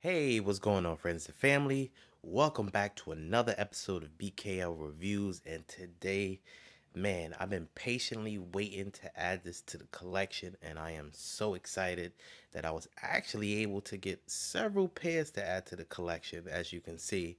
Hey, what's going on, friends and family? Welcome back to another episode of BKL Reviews. And today, man, I've been patiently waiting to add this to the collection, and I am so excited that I was actually able to get several pairs to add to the collection, as you can see.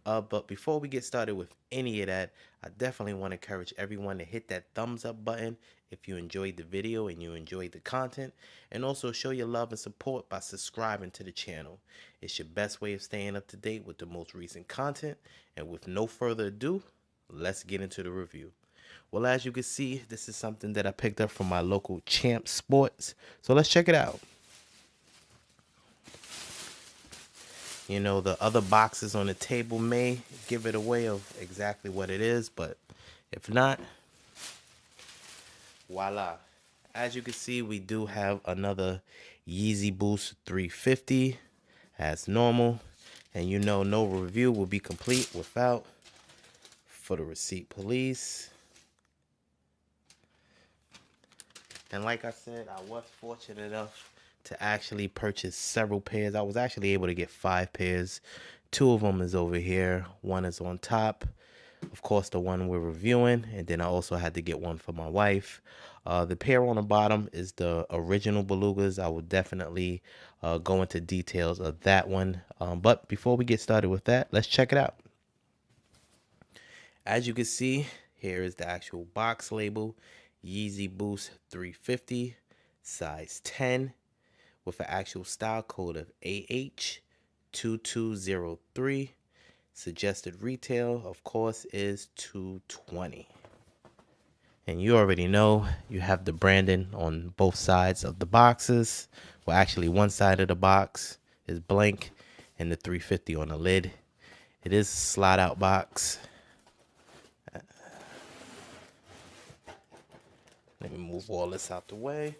But before we get started with any of that, I definitely want to encourage everyone to hit that thumbs up button if you enjoyed the video and you enjoyed the content, and also show your love and support by subscribing to the channel. It's your best way of staying up to date with the most recent content. And with no further ado, let's get into the review. Well, as you can see, this is something that I picked up from my local Champ Sports. So let's check it out. You know, the other boxes on the table may give it away of exactly what it is, but if not, voila. As you can see, we do have another Yeezy Boost 350 as normal. And you know, no review will be complete without for the receipt, police. And like I said, I was fortunate enough to actually purchase several pairs. I was actually able to get 5 pairs. 2 of them is over here. 1 is on top. Of course, the one we're reviewing. And then I also had to get one for my wife. The pair on the bottom is the original Belugas. I will definitely go into details of that one. But before we get started with that, let's check it out. As you can see, here is the actual box label. Yeezy Boost 350, size 10, with an actual style code of AH2203. Suggested retail, of course, is $220. And you already know you have the branding on both sides of the boxes. Well, actually, one side of the box is blank and the 350 on the lid. It is a slide out box. Let me move all this out the way.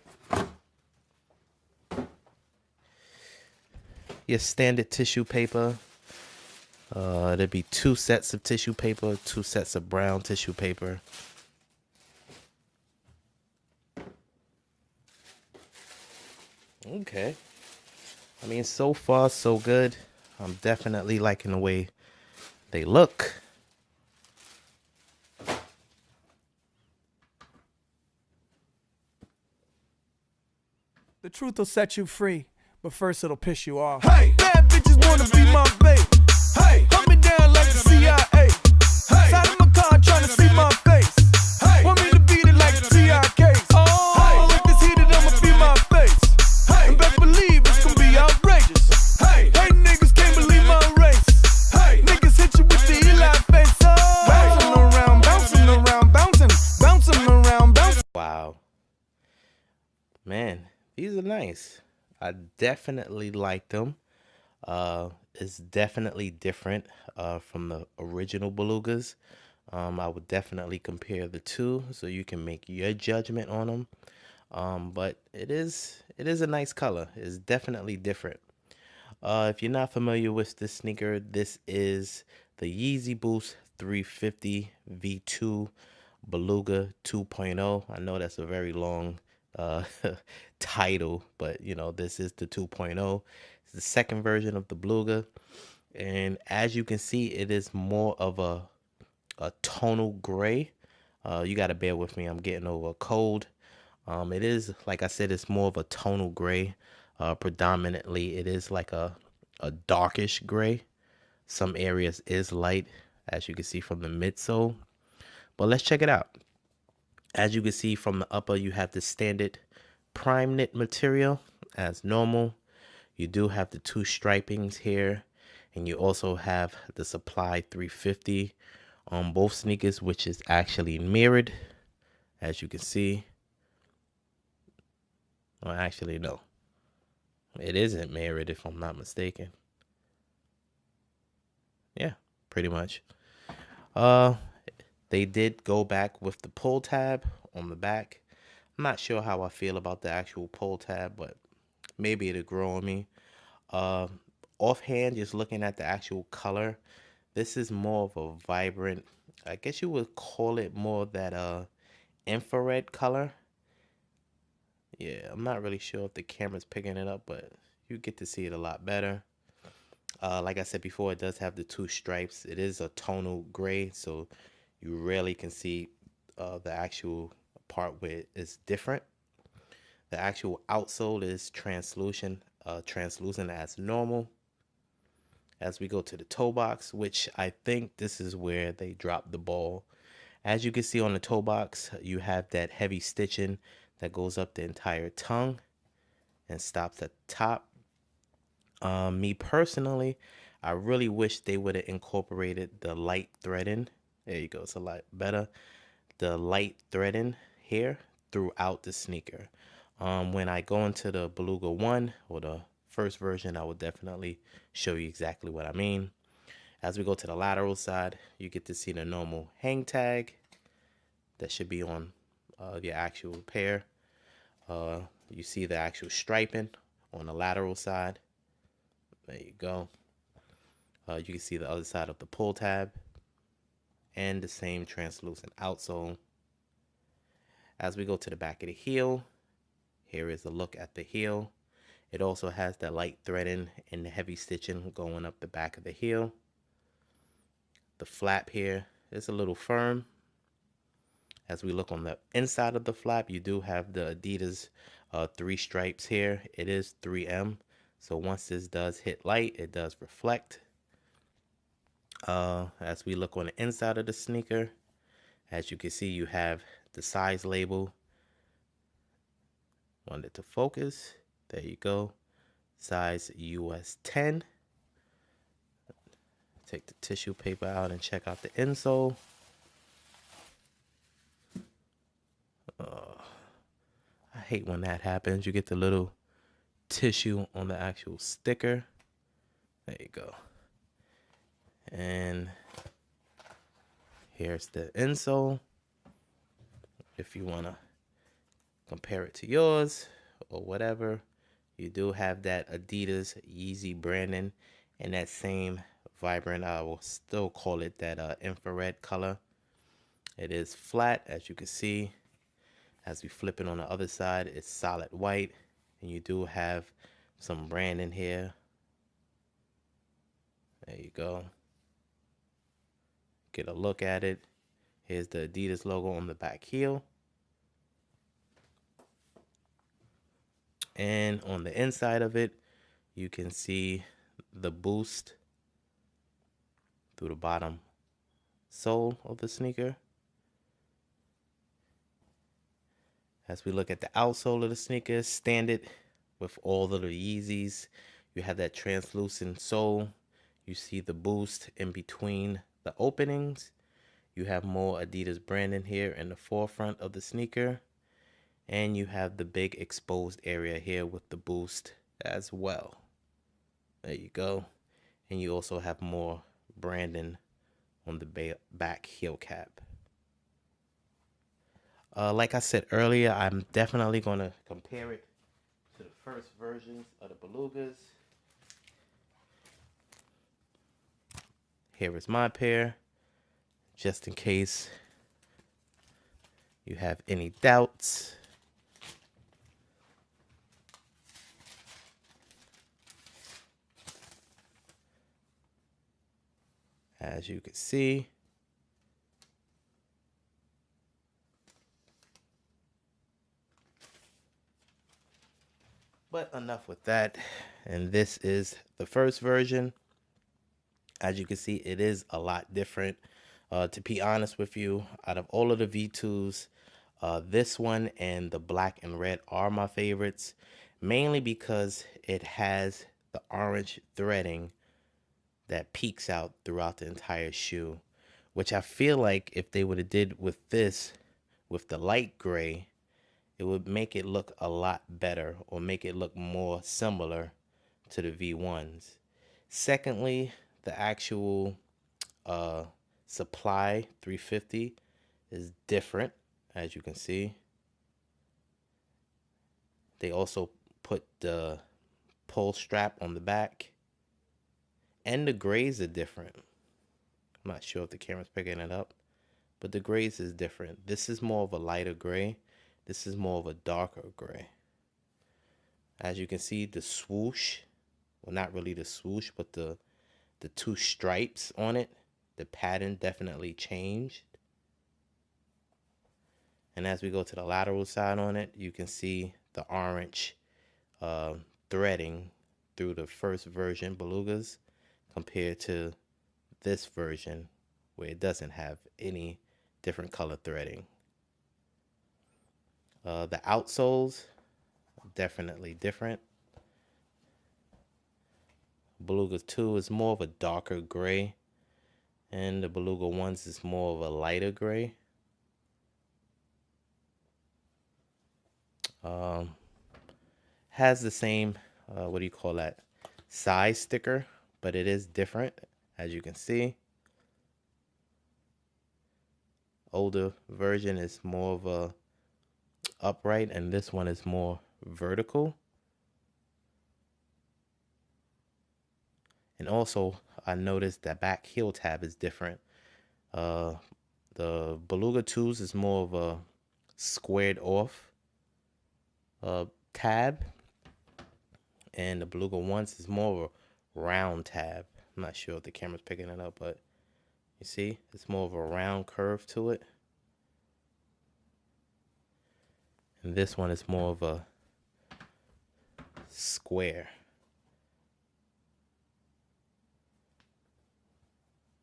Your standard tissue paper. There'd be 2 sets of tissue paper, 2 sets of brown tissue paper. Okay. I mean, so far, so good. I'm definitely liking the way they look. The truth will set you free, but first it'll piss you off. Hey, bad bitches wanna be my babe. Hey, hunt me down like the CIA. Hey, side of my car trying to see my face. Hey, want me to beat it like the TIKs. Oh, hey, if it's heated, I'ma be my face. Hey, and best believe it's gonna be outrageous. Hey, niggas can't believe my race. Hey, niggas hit you with the Eli face. Oh, bouncing around, bouncing around, bouncing around, bouncing. Wow. Man, these are nice. I definitely like them. It's definitely different from the original Belugas. I would definitely compare the two so you can make your judgment on them. But it is a nice color. It's definitely different. If you're not familiar with this sneaker, this is the Yeezy Boost 350 V2 Beluga 2.0. I know that's a very long title, but you know, this is the 2.0. It's the second version of the Beluga, and as you can see, it is more of a tonal gray. You got to bear with me, I'm getting over a cold. It is, like I said, it's more of a tonal gray. Predominantly it is like a darkish gray. Some areas is light, as you can see from the midsole. But let's check it out. As you can see from the upper, you have the standard Primeknit material as normal. You do have the 2 stripings here, and you also have the SPLY 350 on both sneakers, which is actually mirrored, as you can see. Well, actually, no. It isn't mirrored, if I'm not mistaken. Yeah, pretty much. They did go back with the pull tab on the back. I'm not sure how I feel about the actual pull tab, but maybe it'll grow on me. Offhand, just looking at the actual color, this is more of a vibrant, I guess you would call it more that infrared color. Yeah, I'm not really sure if the camera's picking it up, but you get to see it a lot better. Like I said before, it does have the two stripes. It is a tonal gray, so you rarely can see the actual part where it's different. The actual outsole is translucent as normal. As we go to the toe box, which I think this is where they dropped the ball. As you can see on the toe box, you have that heavy stitching that goes up the entire tongue and stops at the top. Me personally, I really wish they would have incorporated the light threading. There you go, it's a lot better. The light threading here throughout the sneaker. When I go into the Beluga 1 or the first version, I will definitely show you exactly what I mean. As we go to the lateral side, you get to see the normal hang tag that should be on the actual pair. You see the actual striping on the lateral side. There you go. You can see the other side of the pull tab and the same translucent outsole. As we go to the back of the heel, here is a look at the heel. It also has that light threading and the heavy stitching going up the back of the heel. The flap here is a little firm. As we look on the inside of the flap, you do have the Adidas 3 stripes here. It is 3M. So once this does hit light, it does reflect. As we look on the inside of the sneaker, as you can see, you have the size label. Want it to focus. There you go. Size US 10. Take the tissue paper out and check out the insole. I hate when that happens. You get the little tissue on the actual sticker. There you go. And here's the insole. If you want to compare it to yours or whatever, you do have that Adidas Yeezy branding and that same vibrant, I will still call it that infrared color. It is flat, as you can see. As we flip it on the other side, it's solid white, and you do have some branding here. There you go. Get a look at it. Here's the Adidas logo on the back heel. And on the inside of it, you can see the Boost through the bottom sole of the sneaker. As we look at the outsole of the sneaker, standard with all of the Yeezys, you have that translucent sole. You see the Boost in between the openings. You have more Adidas branding here in the forefront of the sneaker. And you have the big exposed area here with the Boost as well. There you go. And you also have more branding on the back heel cap. Like I said earlier, I'm definitely going to compare it to the first versions of the Belugas. Here is my pair, just in case you have any doubts. As you can see, but enough with that. And this is the first version. As you can see, it is a lot different. To be honest with you, out of all of the V2s, this one and the black and red are my favorites, mainly because it has the orange threading that peeks out throughout the entire shoe, which I feel like if they would have did with this, with the light gray, it would make it look a lot better or make it look more similar to the V1s. Secondly, the actual SPLY 350 is different, as you can see. They also put the pull strap on the back, and the grays are different. I'm not sure if the camera's picking it up, but the grays is different. This is more of a lighter gray. This is more of a darker gray. As you can see, the swoosh, well, not really the swoosh, but the the two stripes on it. The pattern definitely changed. And as we go to the lateral side on it, you can see the orange threading through the first version Belugas compared to this version where it doesn't have any different color threading. The outsoles definitely different. Beluga 2 is more of a darker gray, and the Beluga 1s is more of a lighter gray. Has the same, what do you call that, size sticker, but it is different, as you can see. Older version is more of a upright, and this one is more vertical. And also, I noticed that back heel tab is different. The Beluga 2s is more of a squared off tab, and the Beluga 1s is more of a round tab. I'm not sure if the camera's picking it up, but you see, it's more of a round curve to it. And this one is more of a square.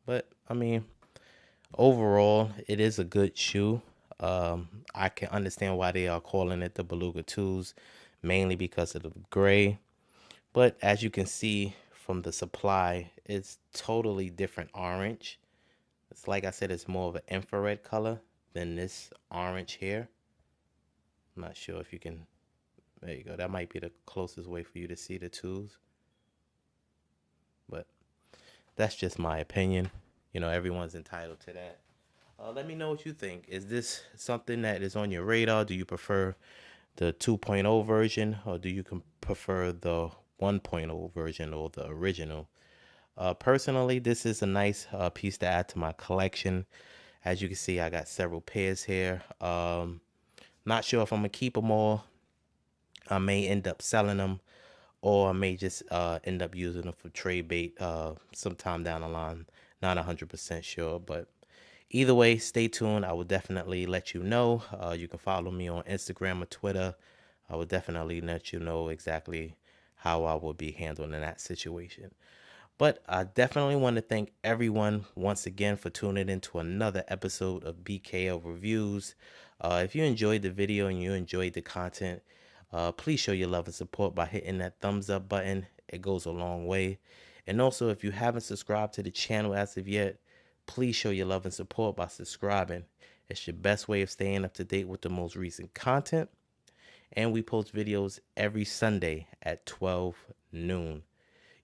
But I mean, overall, it is a good shoe. I can understand why they are calling it the Beluga 2s, mainly because of the gray. But as you can see from the SPLY, it's totally different orange. It's like I said, it's more of an infrared color than this orange here. I'm not sure if you can, there you go. That might be the closest way for you to see the 2s. But that's just my opinion. You know, everyone's entitled to that. Let me know what you think. Is this something that is on your radar? Do you prefer the 2.0 version, or do you prefer the 1.0 version or the original? Personally, this is a nice piece to add to my collection. As you can see, I got several pairs here. Not sure if I'm going to keep them all. I may end up selling them, or I may just end up using them for trade bait sometime down the line. Not 100% sure, but either way, stay tuned. I will definitely let you know. You can follow me on Instagram or Twitter. I will definitely let you know exactly how I will be handling that situation. But I definitely want to thank everyone once again for tuning in to another episode of BKL Reviews. If you enjoyed the video and you enjoyed the content, please show your love and support by hitting that thumbs up button. It goes a long way. And also, if you haven't subscribed to the channel as of yet, please show your love and support by subscribing. It's your best way of staying up to date with the most recent content. And we post videos every Sunday at 12 noon.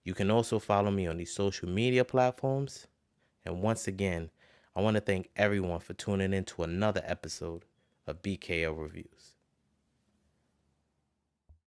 You can also follow me on these social media platforms. And once again, I want to thank everyone for tuning in to another episode of BKL Reviews.